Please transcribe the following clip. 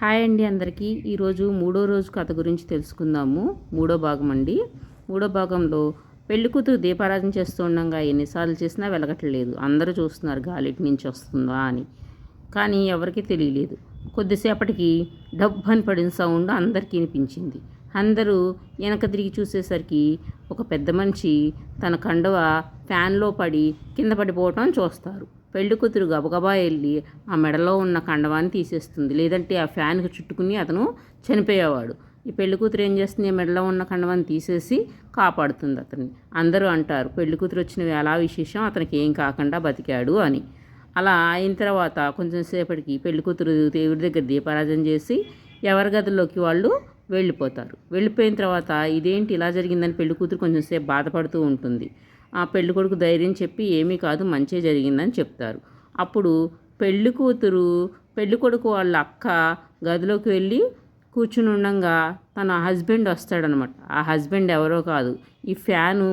Hi అండి అందరికీ. ఈరోజు మూడో రోజు కథ గురించి తెలుసుకుందాము. మూడో భాగం అండి. మూడో భాగంలో పెళ్ళికూతురు దీపారాధన చేస్తూ ఉండగా ఎన్నిసార్లు చేసినా వెలగట్లేదు. అందరూ చూస్తున్నారు గాలి ఎటు నుంచి వస్తుందా అని, కానీ ఎవరికీ తెలియలేదు. కొద్దిసేపటికి డబ్బని పడిన సౌండ్ అందరికీ వినిపించింది. అందరూ వెనక తిరిగి చూసేసరికి ఒక పెద్ద మనిషి తన కండువ ఫ్యాన్లో పడి కింద పడిపోవటం చూస్తారు. పెళ్లి కూతురు గబగబా వెళ్ళి ఆ మెడలో ఉన్న కండవాన్ని తీసేస్తుంది, లేదంటే ఆ ఫ్యాన్కి చుట్టుకుని అతను చనిపోయేవాడు. ఈ పెళ్లి కూతురు ఏం చేస్తుంది, మెడలో ఉన్న కండవాన్ని తీసేసి కాపాడుతుంది అతన్ని. అందరూ అంటారు పెళ్లి కూతురు వచ్చిన ఎలా విశేషం, అతనికి ఏం కాకుండా బతికాడు అని. అలా అయిన తర్వాత కొంచెం సేపటికి పెళ్లి కూతురు దేవుడి దగ్గర దీపారాధన చేసి ఎవరి గదిలోకి వాళ్ళు వెళ్ళిపోతారు. వెళ్ళిపోయిన తర్వాత ఇదేంటి ఇలా జరిగిందని పెళ్లి కూతురు కొంచెం సేపు బాధపడుతూ ఉంటుంది. ఆ పెళ్లి కొడుకు ధైర్యం చెప్పి ఏమీ కాదు మంచి జరిగిందని చెప్తారు. అప్పుడు పెళ్లి కూతురు పెళ్లి కొడుకు వాళ్ళ అక్క గదిలోకి వెళ్ళి కూర్చుని ఉండగా తన హస్బెండ్ వస్తాడనమాట. ఆ హస్బెండ్ ఎవరో కాదు, ఈ ఫ్యాను